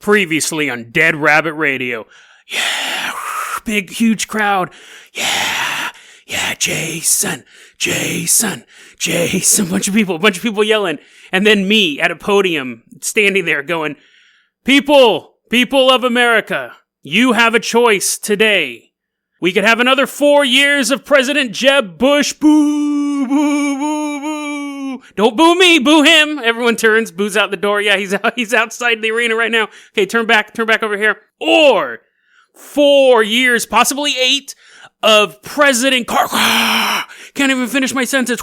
Previously on Dead Rabbit Radio. Yeah, big, huge crowd. Yeah, Jason. Bunch of people yelling. And then me at a podium standing there going, people of America, you have a choice today. We could have another 4 years of President Jeb Bush. Boo, boo, boo, boo. Don't boo me, boo him. Everyone turns, boos out the door. Yeah, he's outside the arena right now. Okay, turn back over here. Or 4 years, possibly 8, of President Can't even finish my sentence.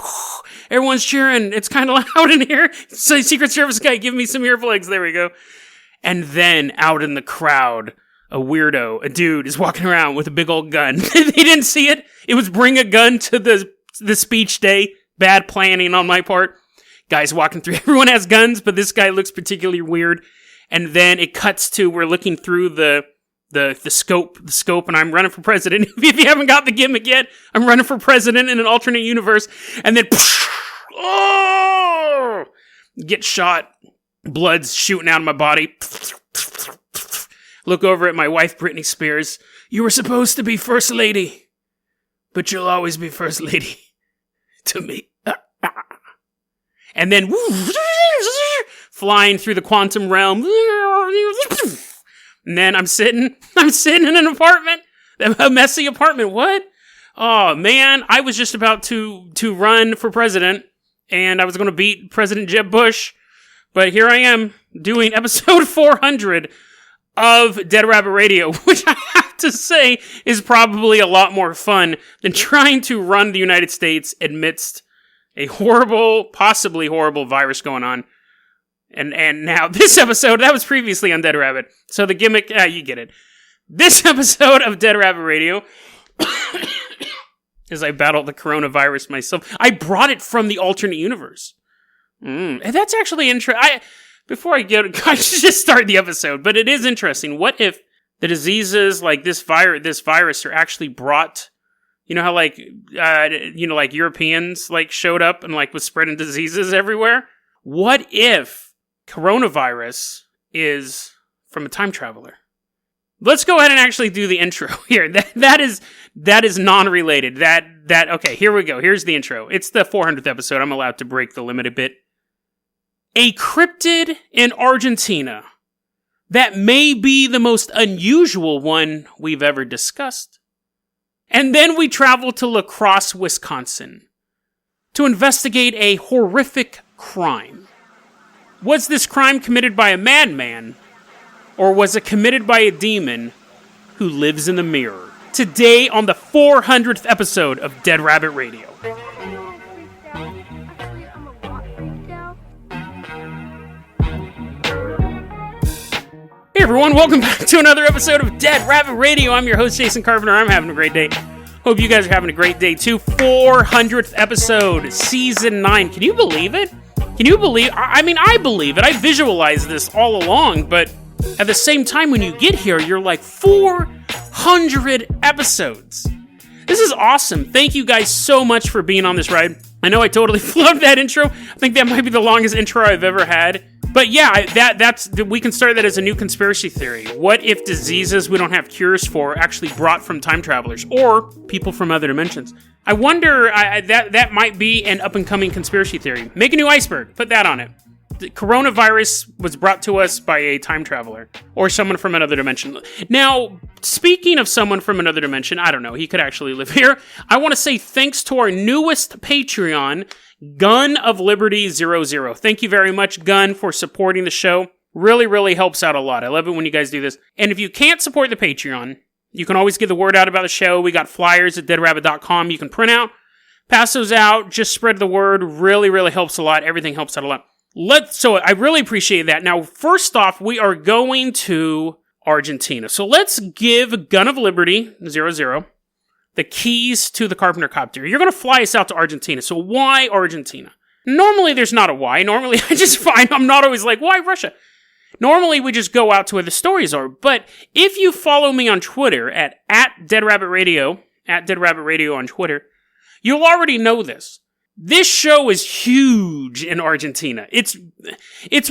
Everyone's cheering. It's kind of loud in here. So Secret Service guy, give me some earplugs. There we go. And then out in the crowd, a weirdo, a dude, is walking around with a big old gun. They didn't see it. It was bring a gun to the speech day. Bad planning on my part. Guys walking through. Everyone has guns, but this guy looks particularly weird. And then it cuts to, we're looking through the scope, and I'm running for president. If you haven't got the gimmick yet, I'm running for president in an alternate universe. And then, get shot. Blood's shooting out of my body. Look over at my wife, Britney Spears. You were supposed to be first lady, but you'll always be first lady to me. And then flying through the quantum realm. And then I'm sitting in an apartment, a messy apartment. What? Oh man, I was just about to run for president, and I was going to beat President Jeb Bush, but here I am doing episode 400 of Dead Rabbit Radio, which I have to say is probably a lot more fun than trying to run the United States amidst a possibly horrible virus going on. And now this episode, that was previously on Dead Rabbit. So the gimmick, you get it. This episode of Dead Rabbit Radio, as I battle the coronavirus myself, I brought it from the alternate universe. And that's actually interesting. Before I should just start the episode, but it is interesting. What if the diseases like this virus are actually brought, you know how like Europeans like showed up and like was spreading diseases everywhere? What if coronavirus is from a time traveler? Let's go ahead and actually do the intro here. That is non-related. Okay, here we go. Here's the intro. It's the 400th episode. I'm allowed to break the limit a bit. A cryptid in Argentina that may be the most unusual one we've ever discussed. And then we travel to La Crosse, Wisconsin to investigate a horrific crime. Was this crime committed by a madman, or was it committed by a demon who lives in the mirror? Today on the 400th episode of Dead Rabbit Radio. Hey everyone, welcome back to another episode of Dead Rabbit Radio. I'm your host, Jason Carpenter. I'm having a great day. Hope you guys are having a great day too. 400th episode, season 9. Can you believe it? I believe it. I visualized this all along, but at the same time, when you get here, you're like 400 episodes. This is awesome. Thank you guys so much for being on this ride. I know I totally flubbed that intro. I think that might be the longest intro I've ever had. But yeah, we can start that as a new conspiracy theory. What if diseases we don't have cures for are actually brought from time travelers or people from other dimensions? I wonder, that might be an up-and-coming conspiracy theory. Make a new iceberg. Put that on it. The coronavirus was brought to us by a time traveler or someone from another dimension. Now, speaking of someone from another dimension, I don't know, he could actually live here. I want to say thanks to our newest Patreon, Gun of Liberty 00. Thank you very much, Gun, for supporting the show. Really, really helps out a lot. I love it when you guys do this. And if you can't support the Patreon, you can always get the word out about the show. We got flyers at deadrabbit.com you can print out, pass those out, just spread the word. Really, really helps a lot. Everything helps out a lot. So I really appreciate that. Now, first off, we are going to Argentina. So let's give Gun of Liberty 00 the keys to the Carpenter Copter. You're going to fly us out to Argentina. So why Argentina? Normally, there's not a why. Normally, I'm not always like, why Russia? Normally, we just go out to where the stories are. But if you follow me on Twitter at Dead Rabbit Radio, at Dead Rabbit Radio on Twitter, you'll already know this. This show is huge in Argentina. It's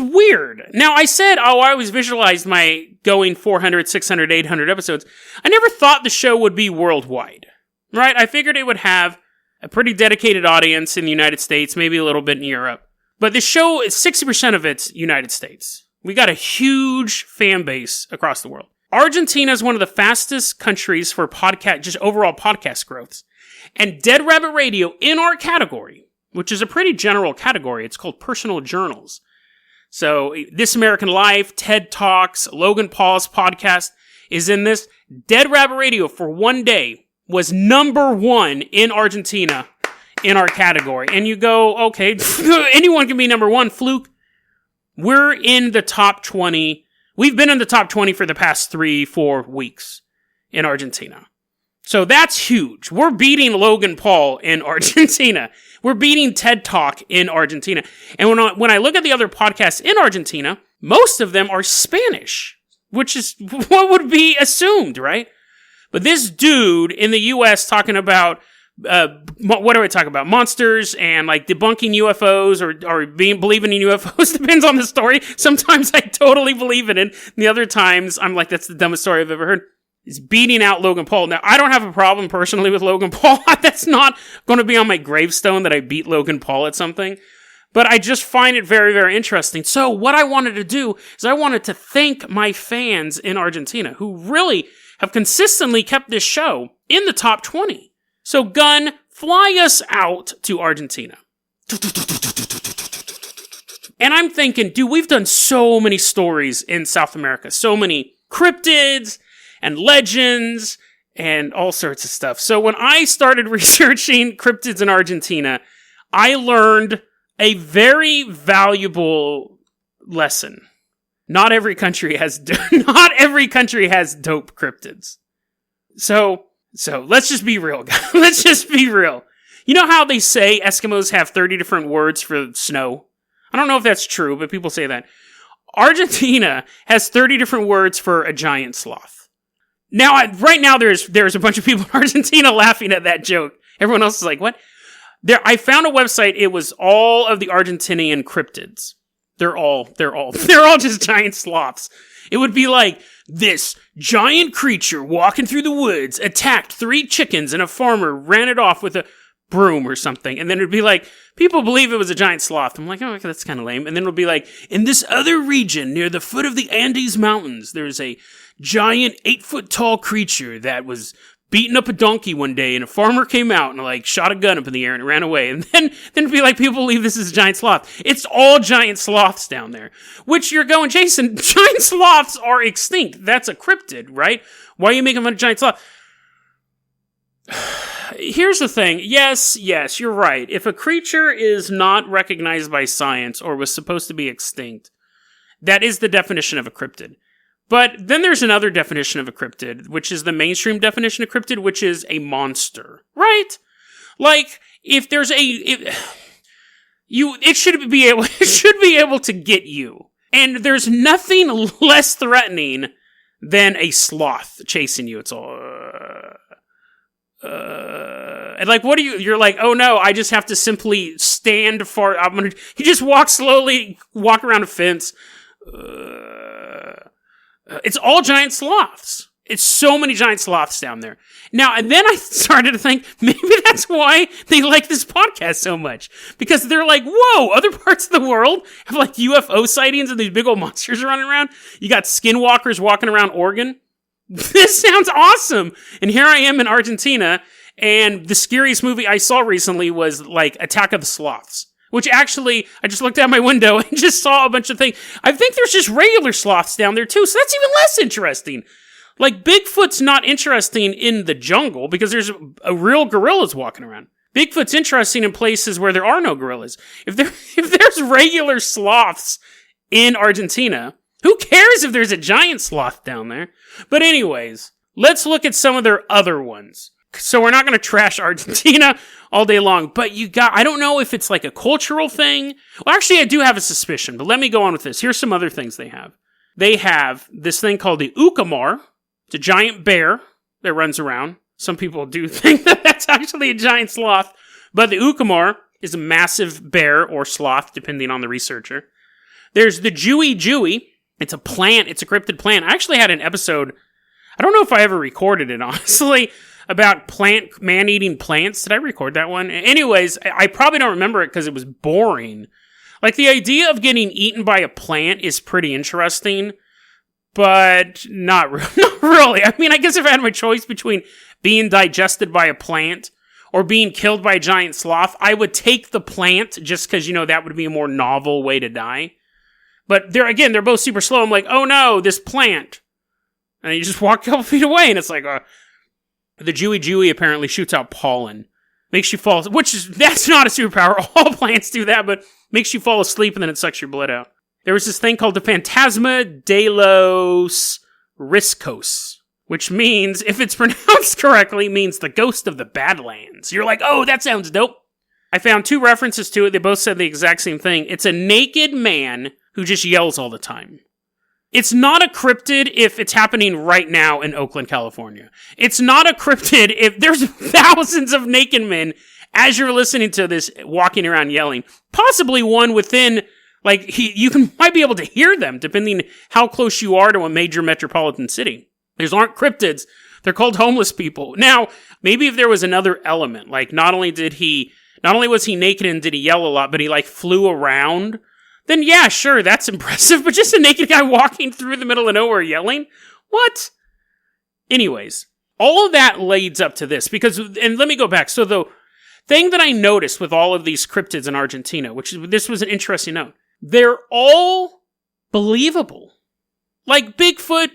weird. Now, I said, I always visualized my going 400, 600, 800 episodes. I never thought the show would be worldwide, right? I figured it would have a pretty dedicated audience in the United States, maybe a little bit in Europe. But the show is 60% of it's United States. We got a huge fan base across the world. Argentina is one of the fastest countries for podcast, just overall podcast growths. And Dead Rabbit Radio, in our category, which is a pretty general category, it's called personal journals. So This American Life, TED Talks, Logan Paul's podcast is in this. Dead Rabbit Radio for one day was number 1 in Argentina in our category. And you go, okay, anyone can be number 1, fluke. We're in the top 20. We've been in the top 20 for the past 3-4 weeks in Argentina. So that's huge. We're beating Logan Paul in Argentina. We're beating TED Talk in Argentina. And when I look at the other podcasts in Argentina, most of them are Spanish, which is what would be assumed, right? But this dude in the U.S. talking about, what do I talk about? Monsters and like debunking UFOs or believing in UFOs depends on the story. Sometimes I totally believe in it. And the other times I'm like, that's the dumbest story I've ever heard. Is beating out Logan Paul. Now, I don't have a problem personally with Logan Paul. That's not going to be on my gravestone that I beat Logan Paul at something. But I just find it very, very interesting. So what I wanted to do is I wanted to thank my fans in Argentina who really have consistently kept this show in the top 20. So Gun, fly us out to Argentina. And I'm thinking, dude, we've done so many stories in South America. So many cryptids and legends, and all sorts of stuff. So when I started researching cryptids in Argentina, I learned a very valuable lesson. Not every country has dope cryptids. So let's just be real, guys. Let's just be real. You know how they say Eskimos have 30 different words for snow? I don't know if that's true, but people say that. Argentina has 30 different words for a giant sloth. Now, right now, there's a bunch of people in Argentina laughing at that joke. Everyone else is like, what? I found a website. It was all of the Argentinian cryptids. They're all just giant sloths. It would be like, this giant creature walking through the woods attacked 3 chickens and a farmer ran it off with a broom or something. And then it'd be like, people believe it was a giant sloth. I'm like, oh, okay, that's kind of lame. And then it'll be like, in this other region near the foot of the Andes Mountains, there's a giant 8-foot-tall creature that was beating up a donkey one day, and a farmer came out and like shot a gun up in the air and it ran away. And then it'd be like, people believe this is a giant sloth. It's all giant sloths down there. Which you're going, Jason, giant sloths are extinct. That's a cryptid, right? Why are you making fun of giant sloth? Here's the thing. Yes, you're right. If a creature is not recognized by science or was supposed to be extinct, that is the definition of a cryptid. But then there's another definition of a cryptid, which is the mainstream definition of cryptid, which is a monster, right? Like, if there's it should be able to get you. And there's nothing less threatening than a sloth chasing you. It's all, and like, what do you're like, oh no, I just have to simply stand for, you just walk around a fence. It's all giant sloths. It's so many giant sloths down there. Now, and then I started to think, maybe that's why they like this podcast so much. Because they're like, whoa, other parts of the world have like UFO sightings and these big old monsters running around. You got skinwalkers walking around Oregon. This sounds awesome. And here I am in Argentina, and the scariest movie I saw recently was like Attack of the Sloths. Which actually, I just looked out my window and just saw a bunch of things. I think there's just regular sloths down there too, so that's even less interesting. Like, Bigfoot's not interesting in the jungle because there's a real gorillas walking around. Bigfoot's interesting in places where there are no gorillas. If there's regular sloths in Argentina, who cares if there's a giant sloth down there? But anyways, let's look at some of their other ones. So we're not going to trash Argentina all day long, but I don't know if it's like a cultural thing. Well, actually, I do have a suspicion, but let me go on with this. Here's some other things they have. They have this thing called the Ucumar. It's a giant bear that runs around. Some people do think that that's actually a giant sloth, but the Ucumar is a massive bear or sloth, depending on the researcher. There's the Juy-juy. It's a plant. It's a cryptid plant. I actually had an episode, I don't know if I ever recorded it, honestly, about man-eating plants. Did I record that one? Anyways, I probably don't remember it because it was boring. Like, the idea of getting eaten by a plant is pretty interesting, but not really. I mean, I guess if I had my choice between being digested by a plant or being killed by a giant sloth, I would take the plant just because, that would be a more novel way to die. But they're both super slow. I'm like, oh no, this plant. And you just walk a couple feet away and it's like, the Juy-juy apparently shoots out pollen. Makes you fall, that's not a superpower. All plants do that, but makes you fall asleep and then it sucks your blood out. There was this thing called the Fantasma de los riscos, which means, if it's pronounced correctly, means the ghost of the badlands. You're like, oh, that sounds dope. I found 2 references to it. They both said the exact same thing. It's a naked man who just yells all the time. It's not a cryptid if it's happening right now in Oakland, California. It's not a cryptid if there's thousands of naked men as you're listening to this walking around yelling. Possibly one within, might be able to hear them depending how close you are to a major metropolitan city. These aren't cryptids. They're called homeless people. Now, maybe if there was another element, like not only was he naked and did he yell a lot, but he flew around, then yeah, sure, that's impressive, but just a naked guy walking through the middle of nowhere yelling? What? Anyways, all of that leads up to this, and let me go back. So the thing that I noticed with all of these cryptids in Argentina, this was an interesting note, they're all believable. Like Bigfoot,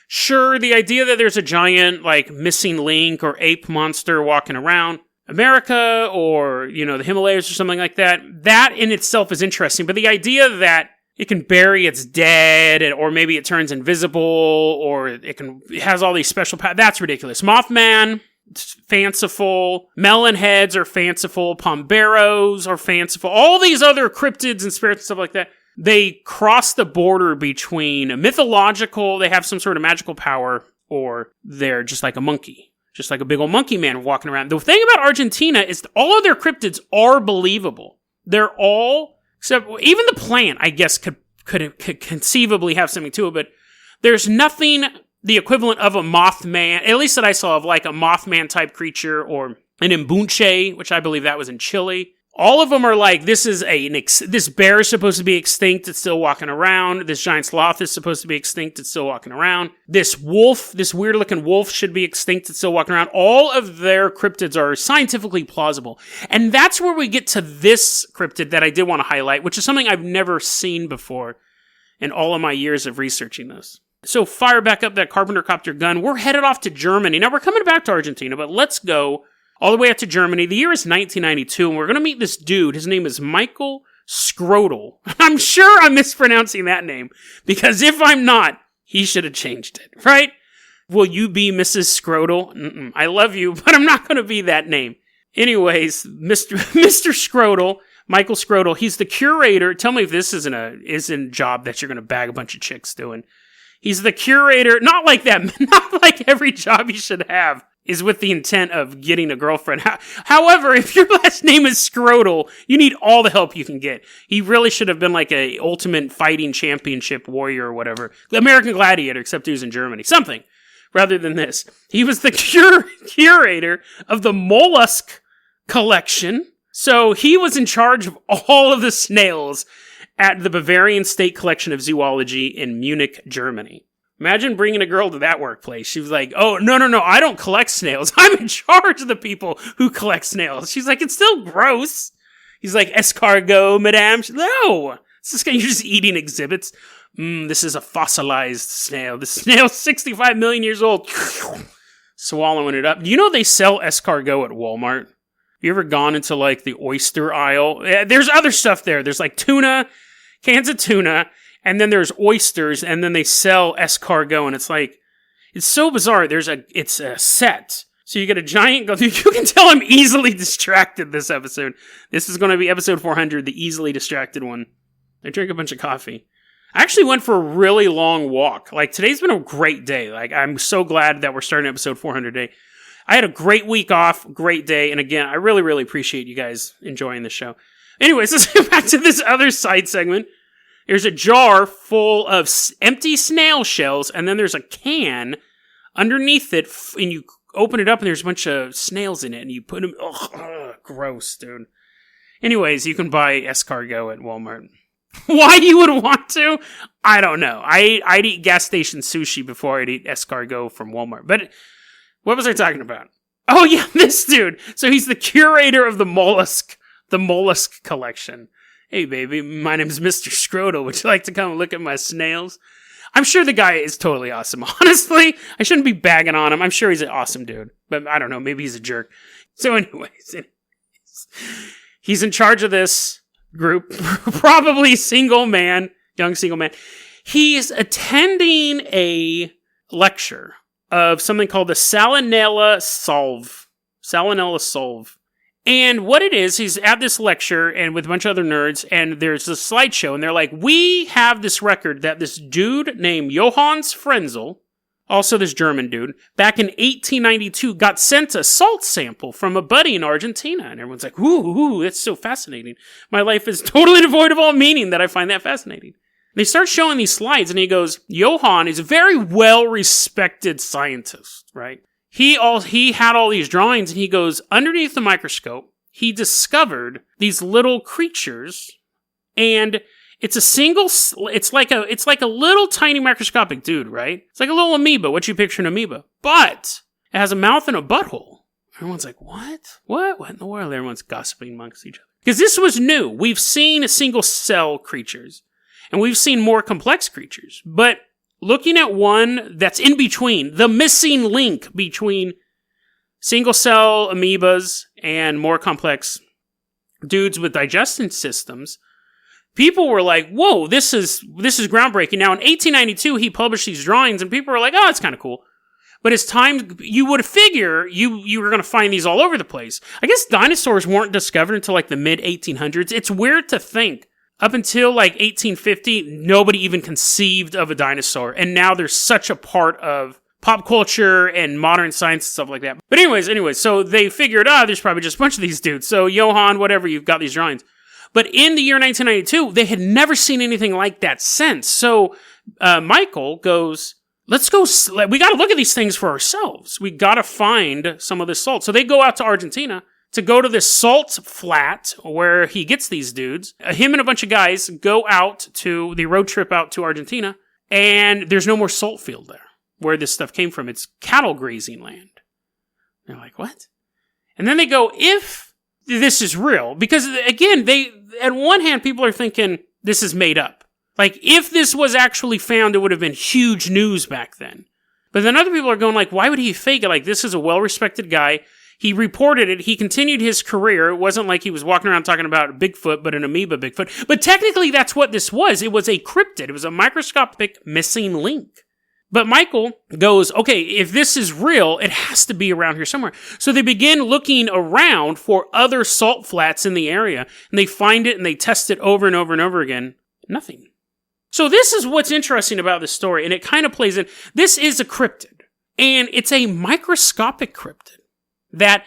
sure, the idea that there's a giant, missing link or ape monster walking around America or, the Himalayas or something like that, that in itself is interesting. But the idea that it can bury its dead, or maybe it turns invisible, or it has all these special powers, that's ridiculous. Mothman, fanciful. Melon heads are fanciful. Pomberos are fanciful. All these other cryptids and spirits and stuff like that, they cross the border between mythological, they have some sort of magical power, or they're just like a monkey. Just like a big old monkey man walking around. The thing about Argentina is all of their cryptids are believable. They're all, except even the plant, I guess, could conceivably have something to it, but there's nothing the equivalent of a Mothman, at least that I saw, of like a Mothman type creature, or an Mbunche, which I believe that was in Chile. All of them are like, this bear is supposed to be extinct, it's still walking around. This giant sloth is supposed to be extinct, it's still walking around. This wolf, this weird looking wolf should be extinct, it's still walking around. All of their cryptids are scientifically plausible. And that's where we get to this cryptid that I did want to highlight, which is something I've never seen before in all of my years of researching this. So fire back up that Carpenter copter gun. We're headed off to Germany. Now we're coming back to Argentina, but let's go all the way up to Germany. The year is 1992, and we're going to meet this dude. His name is Michael Scrodel. I'm sure I'm mispronouncing that name, because if I'm not, he should have changed it, right? Will you be Mrs. Scrodel? I love you, but I'm not going to be that name. Anyways, Mr. Scrodel, Michael Scrodel, he's the curator. Tell me if this isn't a job that you're going to bag a bunch of chicks doing. He's the curator, not like that, not like every job you should have is with the intent of getting a girlfriend. However, if your last name is Scrodel, you need all the help you can get. He really should have been like a ultimate fighting championship warrior or whatever. The American Gladiator, except he was in Germany. Something, rather than this. He was the curator of the mollusk collection. So he was in charge of all of the snails at the Bavarian State Collection of Zoology in Munich, Germany. Imagine bringing a girl to that workplace. She was like, oh, no, I don't collect snails. I'm in charge of the people who collect snails. She's like, it's still gross. He's like, escargot, madame. She's like, no, you're just eating exhibits. This is a fossilized snail. The snail's 65 million years old. Swallowing it up. Do you know they sell escargot at Walmart? Have you ever gone into like the oyster aisle? There's other stuff there. There's like tuna, cans of tuna, and then there's oysters, and then they sell escargot, and it's so bizarre. It's a set. So you get a giant, you can tell I'm easily distracted this episode. This is going to be episode 400, the easily distracted one. I drank a bunch of coffee. I actually went for a really long walk. Like, today's been a great day. Like, I'm so glad that we're starting episode 400 today. I had a great week off, great day, and again, I really, really appreciate you guys enjoying the show. Anyways, let's get back to this other side segment. There's a jar full of empty snail shells, and then there's a can underneath it, and you open it up, and there's a bunch of snails in it, and you put them... Ugh, gross, dude. Anyways, you can buy escargot at Walmart. Why you would want to? I don't know. I'd eat gas station sushi before I'd eat escargot from Walmart. But what was I talking about? Oh yeah, this dude. So he's the curator of the mollusk collection. Hey baby, my name's Mr. Scroto. Would you like to come and look at my snails? I'm sure the guy is totally awesome. Honestly, I shouldn't be bagging on him. I'm sure he's an awesome dude. But I don't know, maybe he's a jerk. So anyways, he's in charge of this group, probably young single man. He's attending a lecture of something called the Salinella salve. And what it is, he's at this lecture and with a bunch of other nerds, and there's a slideshow, and they're like, we have this record that this dude named Johannes Frenzel, also this German dude, back in 1892 got sent a salt sample from a buddy in Argentina. And everyone's like, ooh, that's so fascinating. My life is totally devoid of all meaning that I find that fascinating. They start showing these slides, and he goes, Johann is a very well-respected scientist, right? He had all these drawings, and he goes, underneath the microscope, he discovered these little creatures, and it's like a little tiny microscopic dude, right? It's like a little amoeba, what you picture an amoeba. But it has a mouth and a butthole. Everyone's like, what? What in the world? Everyone's gossiping amongst each other. Because this was new. We've seen single-cell creatures, and we've seen more complex creatures, but looking at one that's in between, the missing link between single-cell amoebas and more complex dudes with digestion systems, people were like, whoa, this is groundbreaking. Now, in 1892, he published these drawings, and people were like, oh, it's kind of cool. But as time, you would figure you were going to find these all over the place. I guess dinosaurs weren't discovered until like the mid-1800s. It's weird to think. Up until like 1850, nobody even conceived of a dinosaur. And now they're such a part of pop culture and modern science and stuff like that. But anyways, so they figured, there's probably just a bunch of these dudes. So Johann, whatever, you've got these drawings. But in the year 1992, they had never seen anything like that since. So Michael goes, let's go, we got to look at these things for ourselves. We got to find some of this salt. So they go out to Argentina to go to this salt flat where he gets these dudes. Him and a bunch of guys go out to the road trip out to Argentina, and there's no more salt field there where this stuff came from. It's cattle grazing land. They're like, what? And then they go, if this is real, because again, at one hand, people are thinking this is made up. Like, if this was actually found, it would have been huge news back then. But then other people are going like, why would he fake it? Like, this is a well-respected guy. He reported it. He continued his career. It wasn't like he was walking around talking about Bigfoot, but an amoeba Bigfoot. But technically, that's what this was. It was a cryptid. It was a microscopic missing link. But Michael goes, okay, if this is real, it has to be around here somewhere. So they begin looking around for other salt flats in the area, and they find it, and they test it over and over and over again. Nothing. So this is what's interesting about this story, and it kind of plays in. This is a cryptid, and it's a microscopic cryptid that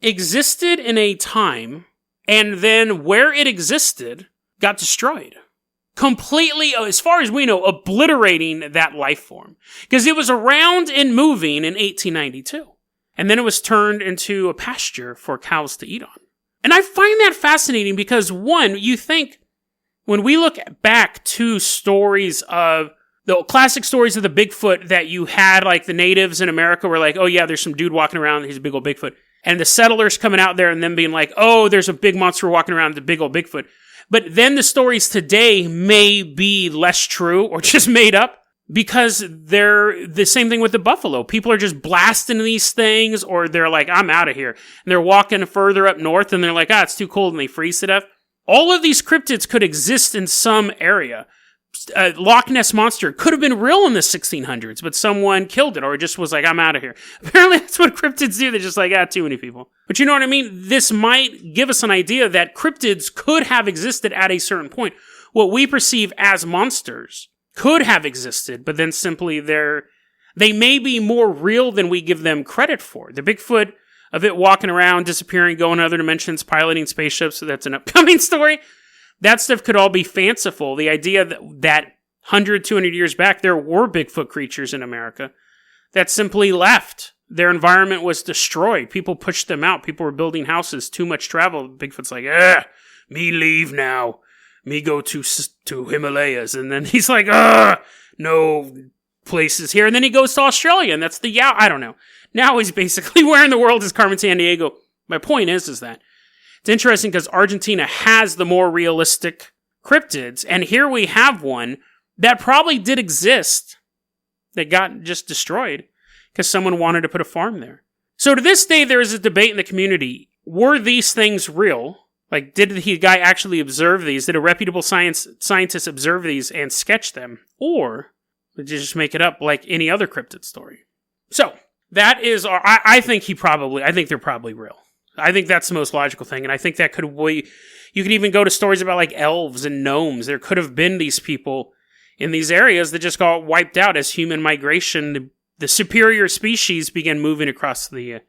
existed in a time, and then where it existed got destroyed. Completely, as far as we know, obliterating that life form. Because it was around and moving in 1892. And then it was turned into a pasture for cows to eat on. And I find that fascinating because, one, you think, when we look back to stories of the classic stories of the Bigfoot that you had, like the natives in America were like, oh yeah, there's some dude walking around, he's a big old Bigfoot. And the settlers coming out there and them being like, oh, there's a big monster walking around, the big old Bigfoot. But then the stories today may be less true or just made up because they're the same thing with the buffalo. People are just blasting these things, or they're like, I'm out of here. And they're walking further up north and they're like, it's too cold, and they freeze to death. All of these cryptids could exist in some area. Loch Ness Monster could have been real in the 1600s, but someone killed it or just was like, I'm out of here. Apparently that's what cryptids do. They're just like, too many people. But you know what I mean? This might give us an idea that cryptids could have existed at a certain point. What we perceive as monsters could have existed, but then simply they're they may be more real than we give them credit for. The Bigfoot of it walking around, disappearing, going to other dimensions, piloting spaceships, so that's an upcoming story. That stuff could all be fanciful. The idea that 100, 200 years back, there were Bigfoot creatures in America that simply left. Their environment was destroyed. People pushed them out. People were building houses. Too much travel. Bigfoot's like, me leave now. Me go to Himalayas. And then he's like, no places here. And then he goes to Australia, and that's the I don't know. Now he's basically where in the world is Carmen Sandiego? My point is that it's interesting because Argentina has the more realistic cryptids, and here we have one that probably did exist that got just destroyed because someone wanted to put a farm there. So to this day, there is a debate in the community. Were these things real? Like, did the guy actually observe these? Did a reputable scientist observe these and sketch them? Or did you just make it up like any other cryptid story? So, that is, I think they're probably real. I think that's the most logical thing, and I think that you could even go to stories about like elves and gnomes. There could have been these people in these areas that just got wiped out as human migration. The superior species began moving across the...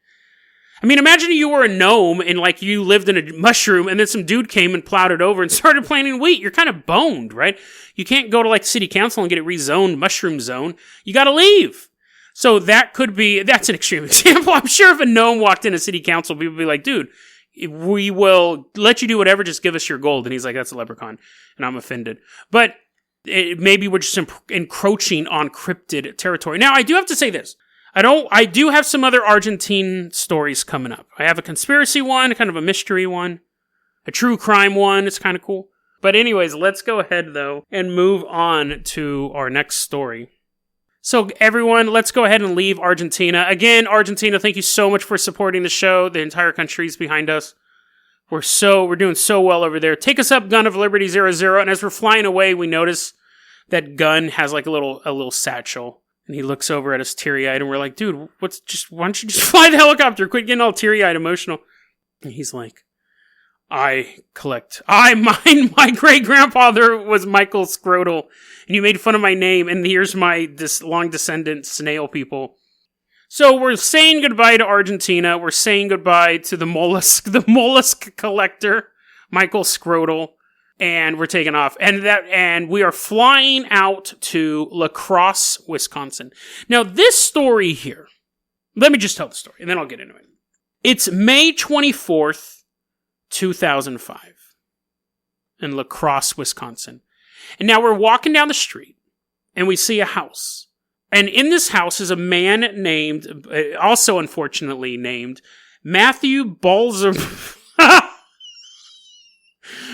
imagine you were a gnome and like you lived in a mushroom and then some dude came and plowed it over and started planting wheat. You're kind of boned, right? You can't go to like city council and get it rezoned, mushroom zone. You gotta leave. So that's an extreme example. I'm sure if a gnome walked into city council, people would be like, dude, we will let you do whatever, just give us your gold. And he's like, that's a leprechaun. And I'm offended. But maybe we're just encroaching on cryptid territory. Now, I do have to say this. I do have some other Argentine stories coming up. I have a conspiracy one, kind of a mystery one, a true crime one. It's kind of cool. But anyways, let's go ahead, though, and move on to our next story. So, everyone, let's go ahead and leave Argentina. Again, Argentina, thank you so much for supporting the show. The entire country's behind us. We're doing so well over there. Take us up, Gun of Liberty 00. And as we're flying away, we notice that Gun has like a little satchel. And he looks over at us teary-eyed, and we're like, dude, why don't you just fly the helicopter? Quit getting all teary-eyed emotional. And he's like, my great-grandfather was Michael Scrotal, and you made fun of my name, and here's this long descendant snail people. So we're saying goodbye to Argentina. We're saying goodbye to the mollusk collector, Michael Scrotal. And we're taking off. And we are flying out to La Crosse, Wisconsin. Now, this story here, let me just tell the story, and then I'll get into it. It's May 24th, 2005, in La Crosse, Wisconsin. And now we're walking down the street, and we see a house. And in this house is a man named, also unfortunately named, Matthew Balzrina.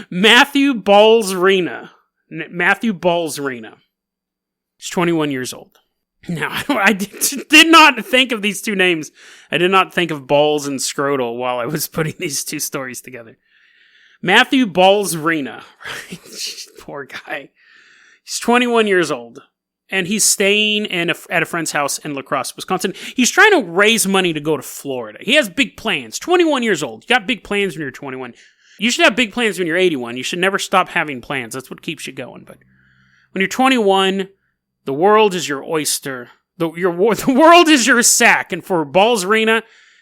Matthew Balzrina. He's 21 years old. Now, I did not think of these two names. I did not think of Balls and Scrotal while I was putting these two stories together. Matthew Balzrina. Poor guy. He's 21 years old. And he's staying at a friend's house in La Crosse, Wisconsin. He's trying to raise money to go to Florida. He has big plans. 21 years old. You got big plans when you're 21. You should have big plans when you're 81. You should never stop having plans. That's what keeps you going. But when you're 21, the world is your oyster. The world is your sack. And for Balzrina,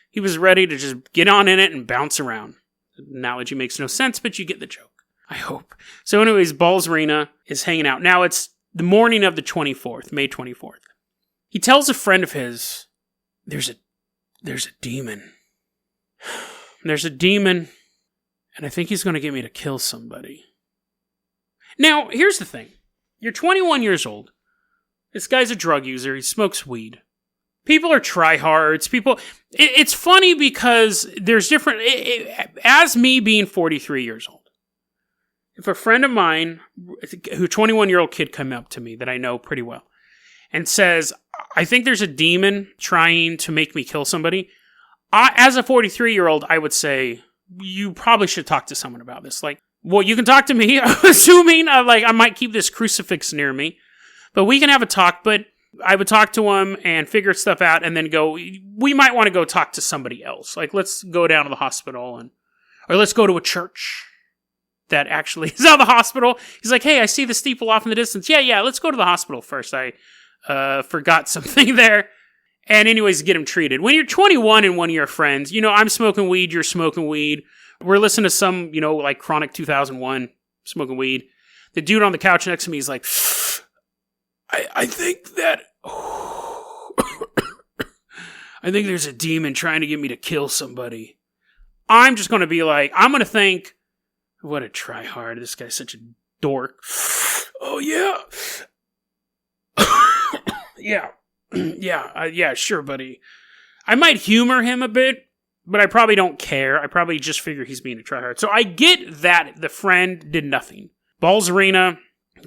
he was ready to just get on in it and bounce around. The analogy makes no sense, but you get the joke. I hope. So anyways, Balzrina is hanging out. Now it's the morning of the 24th, May 24th. He tells a friend of his, there's a demon. There's a demon. And I think he's going to get me to kill somebody. Now, here's the thing. You're 21 years old. This guy's a drug user. He smokes weed. People are tryhards. It's funny because there's different... as me being 43 years old, if a friend of mine, who 21-year-old kid come up to me that I know pretty well, and says, I think there's a demon trying to make me kill somebody, as a 43-year-old, I would say... you probably should talk to someone about this. Like, well, you can talk to me, assuming I might keep this crucifix near me, but we can have a talk. But I would talk to him and figure stuff out, and then we might want to go talk to somebody else. Like, let's go down to the hospital, or let's go to a church that actually is out of the hospital. He's like, hey, I see the steeple off in the distance. Yeah, let's go to the hospital first. forgot something there. And anyways, get him treated. When you're 21 and one of your friends, I'm smoking weed, you're smoking weed. We're listening to some, like Chronic 2001, smoking weed. The dude on the couch next to me is like, I think that... I think there's a demon trying to get me to kill somebody. I'm just going to be like, I'm going to think, what a tryhard. This guy's such a dork. Oh, yeah. Yeah, sure, buddy. I might humor him a bit, but I probably don't care. I probably just figure he's being a tryhard. So I get that the friend did nothing. Balzrina,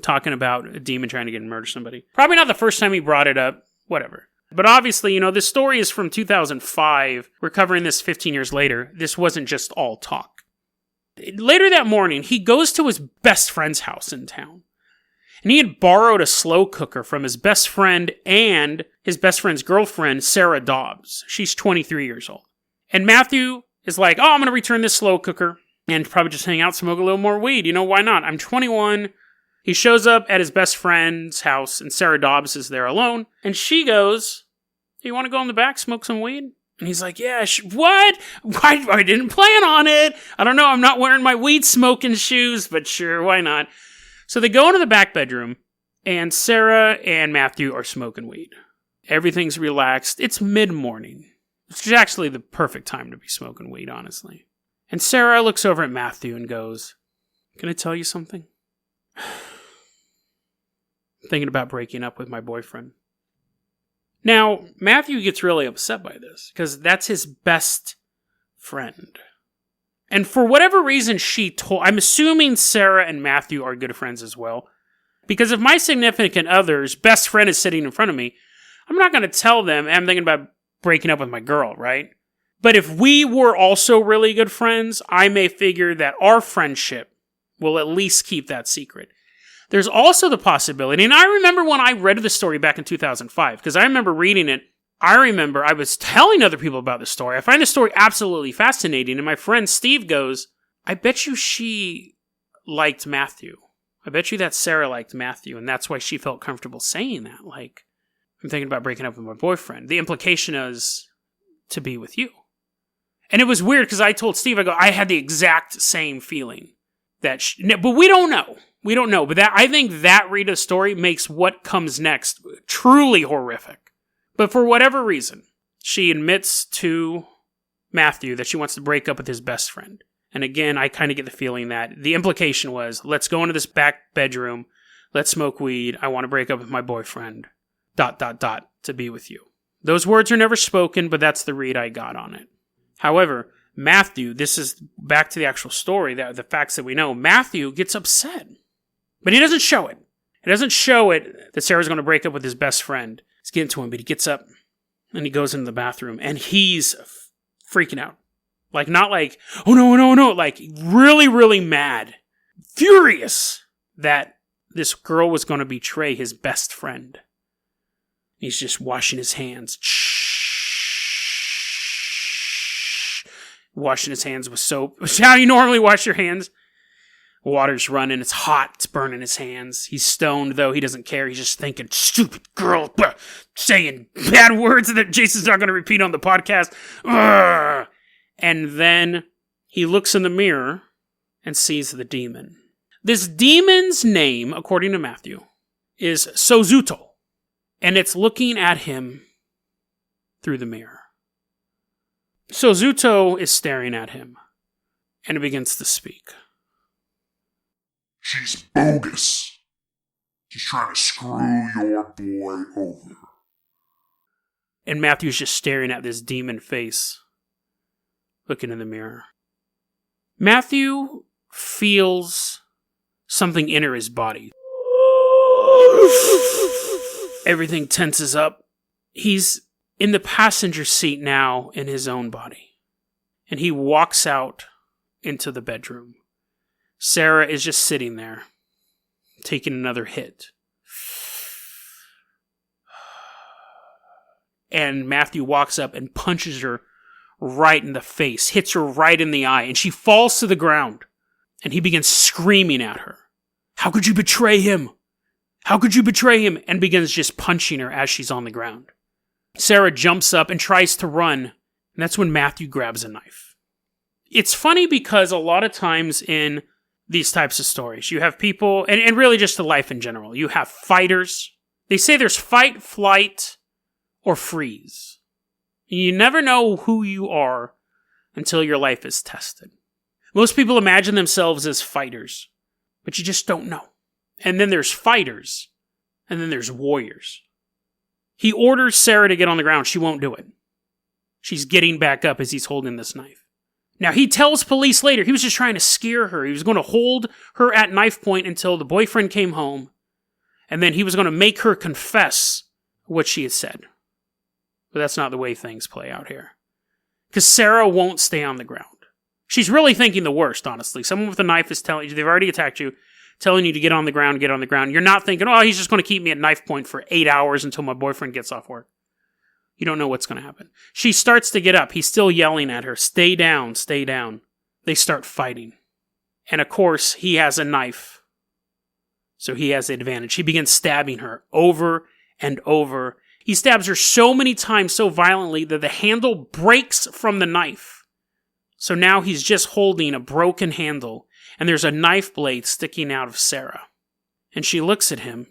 talking about a demon trying to get him to murder somebody. Probably not the first time he brought it up. Whatever. But obviously, this story is from 2005. We're covering this 15 years later. This wasn't just all talk. Later that morning, he goes to his best friend's house in town. And he had borrowed a slow cooker from his best friend and his best friend's girlfriend, Sarah Dobbs. She's 23 years old. And Matthew is like, I'm going to return this slow cooker and probably just hang out, smoke a little more weed. Why not? I'm 21. He shows up at his best friend's house, and Sarah Dobbs is there alone. And she goes, you want to go in the back, smoke some weed? And he's like, yeah, what? Why? I didn't plan on it. I don't know. I'm not wearing my weed smoking shoes, but sure, why not? So they go into the back bedroom, and Sarah and Matthew are smoking weed. Everything's relaxed. It's mid-morning, which is actually the perfect time to be smoking weed, honestly. And Sarah looks over at Matthew and goes, can I tell you something? Thinking about breaking up with my boyfriend. Now, Matthew gets really upset by this, because that's his best friend. And for whatever reason I'm assuming Sarah and Matthew are good friends as well. Because if my significant other's best friend is sitting in front of me, I'm not going to tell them I'm thinking about breaking up with my girl, right? But if we were also really good friends, I may figure that our friendship will at least keep that secret. There's also the possibility, and I remember when I read the story back in 2005, because I remember reading it, I remember I was telling other people about the story. I find the story absolutely fascinating, and my friend Steve goes, I bet you she liked Matthew. I bet you that Sarah liked Matthew, and that's why she felt comfortable saying that. Like, I'm thinking about breaking up with my boyfriend. The implication is to be with you. And it was weird, because I told Steve, I had the exact same feeling. But we don't know. We don't know. But I think that read of the story makes what comes next truly horrific. But for whatever reason, she admits to Matthew that she wants to break up with his best friend. And again, I kind of get the feeling that the implication was, let's go into this back bedroom, let's smoke weed, I want to break up with my boyfriend, ... to be with you. Those words are never spoken, but that's the read I got on it. However, Matthew, this is back to the actual story, the facts that we know, Matthew gets upset. But he doesn't show it. He doesn't show it that Sarah's going to break up with his best friend. He's getting to him, but he gets up and he goes into the bathroom and he's freaking out. Like, not like, oh no, like really, really mad. Furious that this girl was going to betray his best friend. He's just washing his hands. Washing his hands with soap. Which is how you normally wash your hands. Water's running, it's hot, it's burning his hands. He's stoned, though, he doesn't care. He's just thinking, stupid girl, saying bad words that Jason's not going to repeat on the podcast. Ugh. And then he looks in the mirror and sees the demon. This demon's name, according to Matthew, is Sozuto. And it's looking at him through the mirror. Sozuto is staring at him, and it begins to speak. She's bogus. She's trying to screw your boy over. And Matthew's just staring at this demon face, looking in the mirror. Matthew feels something enter his body. Everything tenses up. He's in the passenger seat now in his own body. And he walks out into the bedroom. Sarah is just sitting there, taking another hit. And Matthew walks up and punches her right in the face, hits her right in the eye, and she falls to the ground. And he begins screaming at her. How could you betray him? How could you betray him? And begins just punching her as she's on the ground. Sarah jumps up and tries to run, and that's when Matthew grabs a knife. It's funny because a lot of times in these types of stories, you have people, and really just the life in general, you have fighters. They say there's fight, flight, or freeze. You never know who you are until your life is tested. Most people imagine themselves as fighters, but you just don't know. And then there's fighters, and then there's warriors. He orders Sarah to get on the ground. She won't do it. She's getting back up as he's holding this knife. Now, he tells police later he was just trying to scare her. He was going to hold her at knife point until the boyfriend came home, and then he was going to make her confess what she had said. But that's not the way things play out here. Because Sarah won't stay on the ground. She's really thinking the worst, honestly. Someone with a knife is telling you, they've already attacked you, telling you to get on the ground, get on the ground. You're not thinking, oh, he's just going to keep me at knife point for 8 hours until my boyfriend gets off work. You don't know what's going to happen. She starts to get up. He's still yelling at her, stay down, stay down. They start fighting. And of course, he has a knife. So he has the advantage. He begins stabbing her over and over. He stabs her so many times, so violently, that the handle breaks from the knife. So now he's just holding a broken handle, and there's a knife blade sticking out of Sarah. And she looks at him.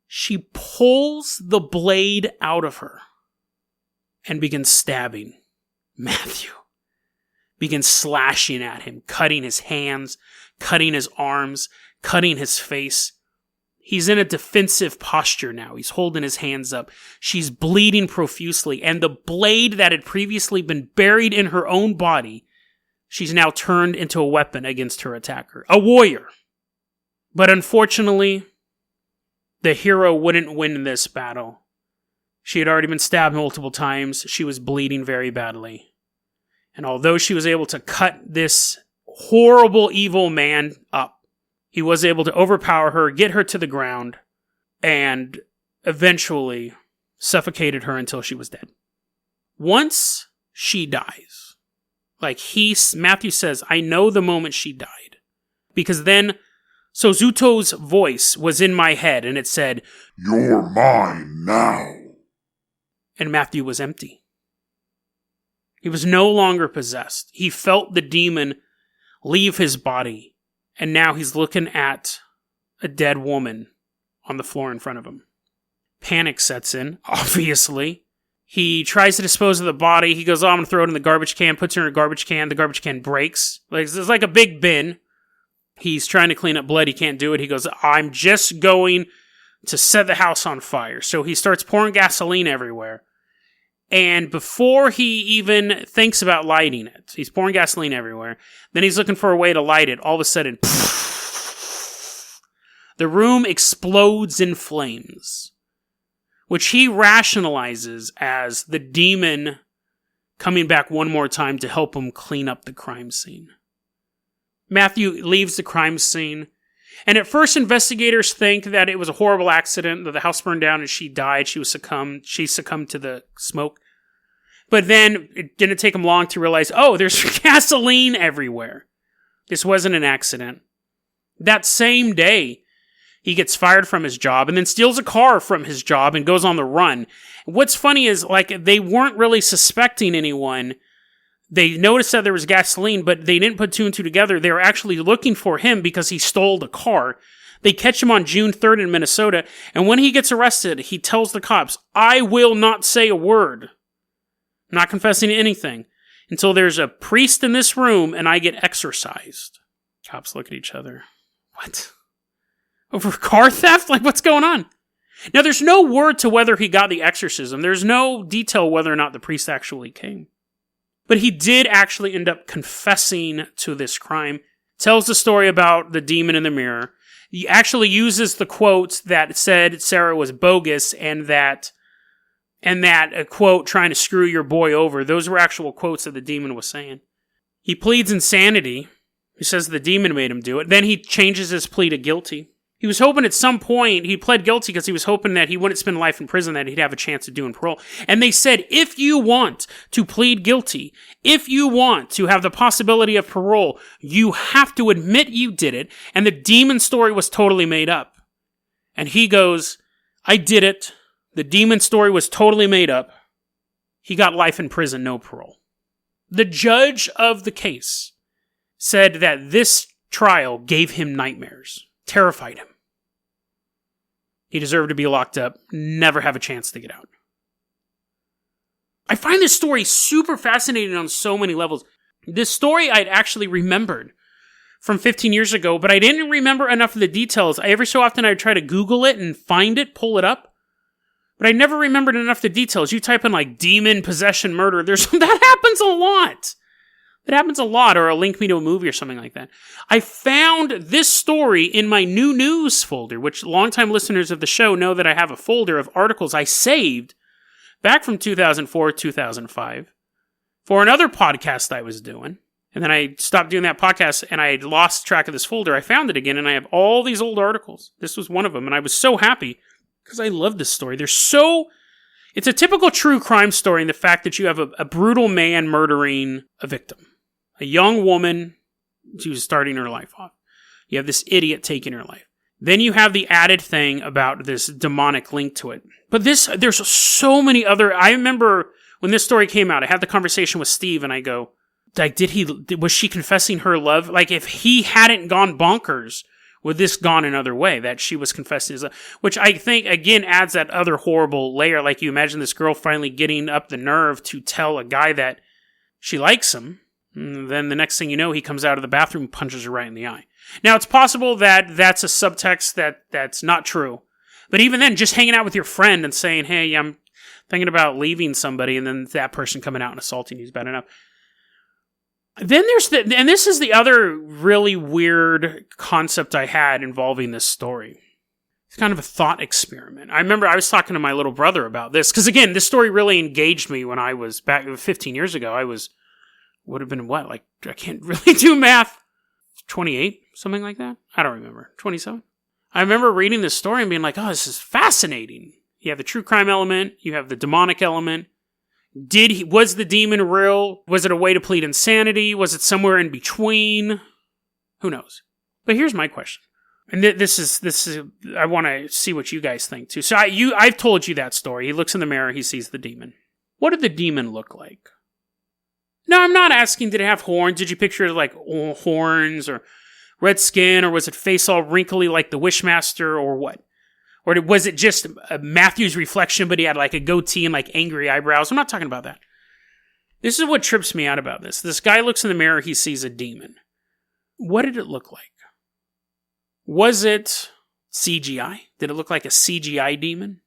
She pulls the blade out of her and begins stabbing Matthew. Begins slashing at him, cutting his hands, cutting his arms, cutting his face. He's in a defensive posture now. He's holding his hands up. She's bleeding profusely, and the blade that had previously been buried in her own body, she's now turned into a weapon against her attacker. A warrior. But unfortunately, the hero wouldn't win this battle. She had already been stabbed multiple times. She was bleeding very badly. And although she was able to cut this horrible, evil man up, he was able to overpower her, get her to the ground, and eventually suffocated her until she was dead. Once she dies, Matthew says, I know the moment she died. Because then Sozuto's voice was in my head, and it said, You're mine now. And Matthew was empty. He was no longer possessed. He felt the demon leave his body. And now he's looking at a dead woman on the floor in front of him. Panic sets in, obviously. He tries to dispose of the body. He goes, I'm going to throw it in the garbage can, puts her in a garbage can. The garbage can breaks. It's like a big bin. He's trying to clean up blood. He can't do it. He goes, I'm just going to set the house on fire. So he starts pouring gasoline everywhere. And before he even thinks about lighting it, he's pouring gasoline everywhere. Then he's looking for a way to light it. All of a sudden, the room explodes in flames, which he rationalizes as the demon coming back one more time to help him clean up the crime scene. Matthew leaves the crime scene. And at first, investigators think that it was a horrible accident, that the house burned down and she died. She succumbed to the smoke. But then it didn't take him long to realize, oh, there's gasoline everywhere. This wasn't an accident. That same day, he gets fired from his job and then steals a car from his job and goes on the run. What's funny is, they weren't really suspecting anyone. They noticed that there was gasoline, but they didn't put two and two together. They were actually looking for him because he stole the car. They catch him on June 3rd in Minnesota, and when he gets arrested, he tells the cops, I will not say a word. I'm not confessing to anything until there's a priest in this room and I get exorcised. Cops look at each other. What? Over car theft? What's going on? Now, there's no word to whether he got the exorcism. There's no detail whether or not the priest actually came. But he did actually end up confessing to this crime. Tells the story about the demon in the mirror. He actually uses the quotes that said Sarah was bogus and that a quote, trying to screw your boy over. Those were actual quotes that the demon was saying. He pleads insanity. He says the demon made him do it. Then he changes his plea to guilty. He was hoping at some point, he pled guilty because he was hoping that he wouldn't spend life in prison, that he'd have a chance of doing parole. And they said, if you want to plead guilty, if you want to have the possibility of parole, you have to admit you did it, and the demon story was totally made up. And he goes, I did it. The demon story was totally made up. He got life in prison, no parole. The judge of the case said that this trial gave him nightmares, terrified him. He deserved to be locked up, never have a chance to get out. I find this story super fascinating on so many levels. This story I'd actually remembered from 15 years ago, but I didn't remember enough of the details. Every so often I'd try to Google it and find it, pull it up, but I never remembered enough of the details. You type in like demon possession murder, that happens a lot. It happens a lot, or it'll link me to a movie or something like that. I found this story in my new news folder, which longtime listeners of the show know that I have a folder of articles I saved back from 2004, 2005 for another podcast I was doing. And then I stopped doing that podcast and I had lost track of this folder. I found it again and I have all these old articles. This was one of them and I was so happy because I love this story. It's a typical true crime story in the fact that you have a brutal man murdering a victim. A young woman who's starting her life off. You have this idiot taking her life. Then you have the added thing about this demonic link to it. But there's so many other... I remember when this story came out, I had the conversation with Steve and I go, like, was she confessing her love? Like, if he hadn't gone bonkers, would this gone another way? That she was confessing his love? Which I think, again, adds that other horrible layer. Like, you imagine this girl finally getting up the nerve to tell a guy that she likes him. And then the next thing you know, he comes out of the bathroom and punches her right in the eye. Now, it's possible that that's a subtext that's not true. But even then, just hanging out with your friend and saying, hey, I'm thinking about leaving somebody, and then that person coming out and assaulting you is bad enough. Then and this is the other really weird concept I had involving this story. It's kind of a thought experiment. I remember I was talking to my little brother about this, because again, this story really engaged me when I was back 15 years ago. Would have been what? Like, I can't really do math. 28? Something like that? I don't remember. 27? I remember reading this story and being like, oh, this is fascinating. You have the true crime element. You have the demonic element. Was the demon real? Was it a way to plead insanity? Was it somewhere in between? Who knows? But here's my question. And this is, I want to see what you guys think too. So I've told you that story. He looks in the mirror. He sees the demon. What did the demon look like? No, I'm not asking, did it have horns? Did you picture like horns or red skin? Or was it face all wrinkly like the Wishmaster or what? Or was it just Matthew's reflection, but he had like a goatee and like angry eyebrows? I'm not talking about that. This is what trips me out about this. This guy looks in the mirror, he sees a demon. What did it look like? Was it CGI? Did it look like a CGI demon?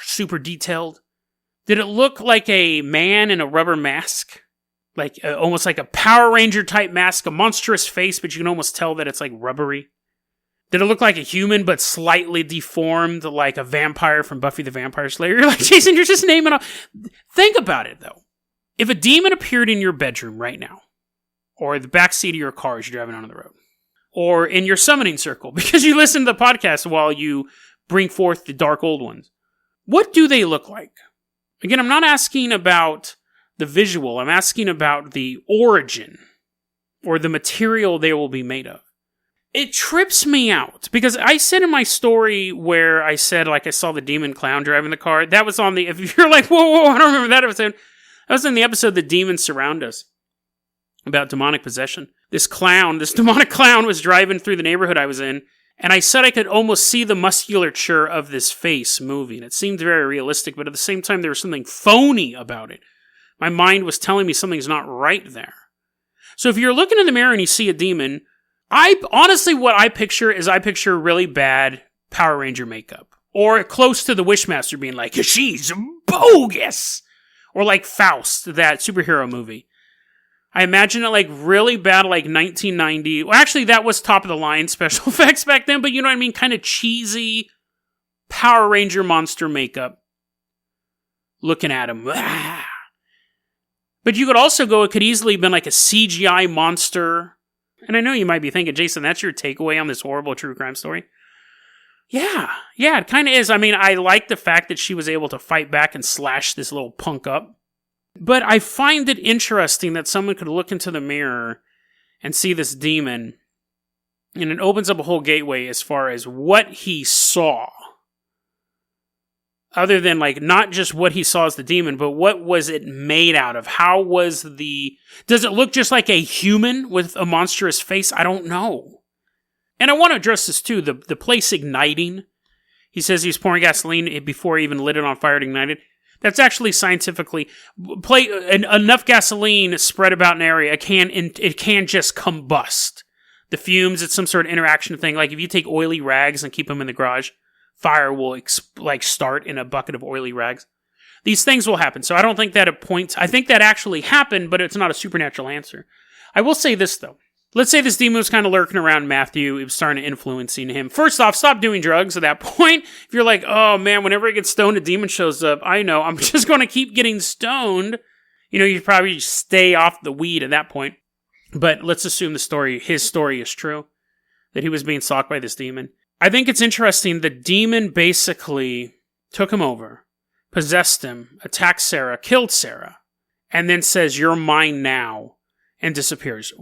Super detailed. Did it look like a man in a rubber mask? Like almost like a Power Ranger type mask, a monstrous face, but you can almost tell that it's like rubbery. Did it look like a human but slightly deformed, like a vampire from Buffy the Vampire Slayer? You're like, Jason, you're just naming off. Think about it, though. If a demon appeared in your bedroom right now, or the backseat of your car as you're driving on the road, or in your summoning circle, because you listen to the podcast while you bring forth the dark old ones, what do they look like? Again, I'm not asking about the visual. I'm asking about the origin or the material they will be made of. It trips me out because I said in my story where I said, like, I saw the demon clown driving the car. That was on the, if you're like, whoa, I don't remember that episode. That was in the episode The Demons Surround Us about demonic possession. This demonic clown was driving through the neighborhood I was in. And I said I could almost see the musculature of this face moving. It seemed very realistic, but at the same time, there was something phony about it. My mind was telling me something's not right there. So if you're looking in the mirror and you see a demon, honestly, what I picture really bad Power Ranger makeup. Or close to the Wishmaster being like, she's bogus! Or like Faust, that superhero movie. I imagine it like really bad, like 1990. Well, actually, that was top of the line special effects back then, but you know what I mean? Kind of cheesy Power Ranger monster makeup. Looking at him. But you could also go, it could easily have been like a CGI monster. And I know you might be thinking, Jason, that's your takeaway on this horrible true crime story? Yeah, it kind of is. I mean, I like the fact that she was able to fight back and slash this little punk up. But I find it interesting that someone could look into the mirror and see this demon And it opens up a whole gateway as far as what he saw. Other than, like, not just what he saw as the demon, but what was it made out of? How was does it look just like a human with a monstrous face? I don't know. And I want to address this too, the place igniting. He says he was pouring gasoline before he even lit it on fire to ignite it. That's actually scientifically, enough gasoline spread about an area, it can just combust. The fumes, it's some sort of interaction thing. Like if you take oily rags and keep them in the garage, fire will start in a bucket of oily rags. These things will happen. So I don't think that I think that actually happened, but it's not a supernatural answer. I will say this though. Let's say this demon was kind of lurking around Matthew. It was starting to influencing him. First off, stop doing drugs at that point. If you're like, oh man, whenever I get stoned, a demon shows up. I know, I'm just going to keep getting stoned. You probably stay off the weed at that point. But let's assume his story is true. That he was being stalked by this demon. I think it's interesting. The demon basically took him over, possessed him, attacked Sarah, killed Sarah, and then says, "You're mine now," and disappears.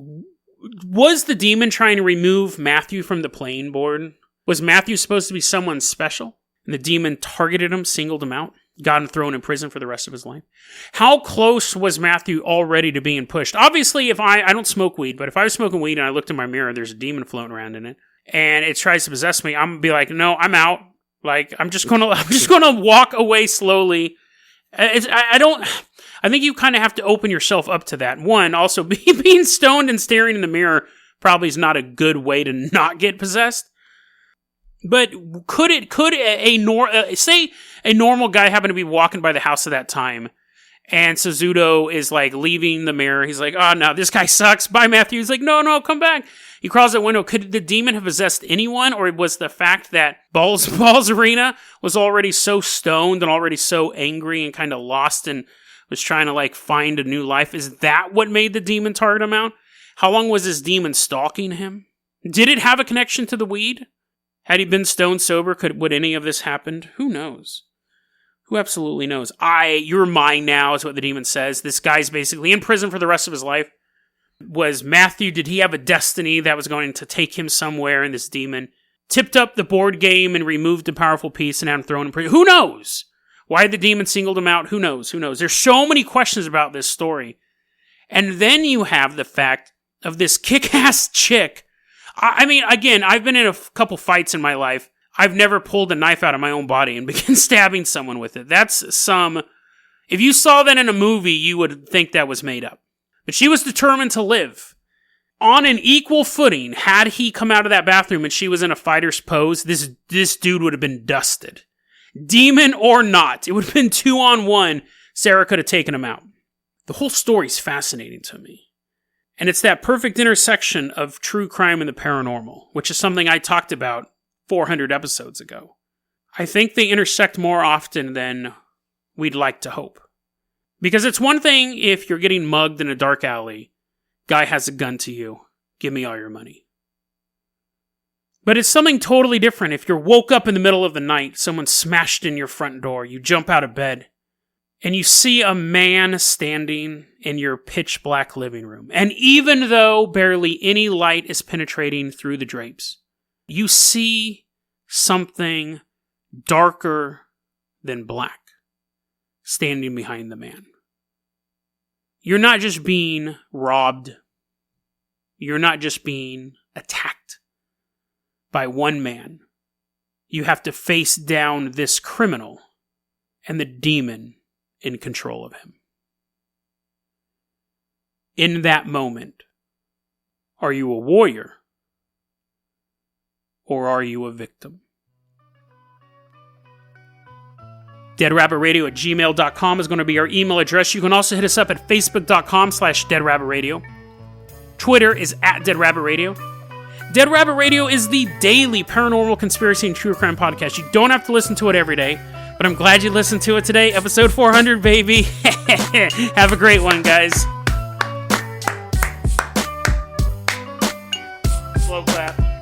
Was the demon trying to remove Matthew from the playing board? Was Matthew supposed to be someone special? And the demon targeted him, singled him out, got him thrown in prison for the rest of his life? How close was Matthew already to being pushed? Obviously, if I don't smoke weed, but if I was smoking weed and I looked in my mirror, there's a demon floating around in it, and it tries to possess me, I'm gonna be like, no, I'm out. Like, I'm just gonna walk away slowly. I think you kind of have to open yourself up to that. One, also being stoned and staring in the mirror probably is not a good way to not get possessed. But could say a normal guy happened to be walking by the house at that time, and Suzuto is like leaving the mirror. He's like, oh no, this guy sucks. Bye, Matthew. He's like, no, come back. He crawls out the window. Could the demon have possessed anyone, or was the fact that Balzrina was already so stoned and already so angry and kind of lost and was trying to like find a new life? Is that what made the demon target him out? How long was this demon stalking him? Did it have a connection to the weed? Had he been stone sober, would any of this happened? Who knows? Who absolutely knows? You're mine now is what the demon says. This guy's basically in prison for the rest of his life. Was Matthew, did he have a destiny that was going to take him somewhere, and this demon tipped up the board game and removed a powerful piece and had him thrown in prison? Who knows? Why the demon singled him out? Who knows? There's so many questions about this story. And then you have the fact of this kick-ass chick. I mean, again, I've been in a couple fights in my life. I've never pulled a knife out of my own body and began stabbing someone with it. If you saw that in a movie, you would think that was made up. But she was determined to live. On an equal footing, had he come out of that bathroom and she was in a fighter's pose, this dude would have been dusted. Demon or not, it would have been 2-on-1. Sarah could have taken him out. The whole story's fascinating to me. And it's that perfect intersection of true crime and the paranormal, which is something I talked about 400 episodes ago. I think they intersect more often than we'd like to hope. Because it's one thing if you're getting mugged in a dark alley, guy has a gun to you, give me all your money. But it's something totally different if you're woke up in the middle of the night, someone smashed in your front door, you jump out of bed, and you see a man standing in your pitch black living room. And even though barely any light is penetrating through the drapes, you see something darker than black standing behind the man. You're not just being robbed. You're not just being attacked by one man. You have to face down this criminal and the demon in control of him. In that moment, are you a warrior or are you a victim? DeadRabbitRadio@gmail.com is going to be our email address. You can also hit us up at Facebook.com/DeadRabbitRadio. Twitter is @DeadRabbitRadio. Dead Rabbit Radio is the daily paranormal conspiracy and true crime podcast. You don't have to listen to it every day, but I'm glad you listened to it today. Episode 400, baby. Have a great one, guys. Slow clap.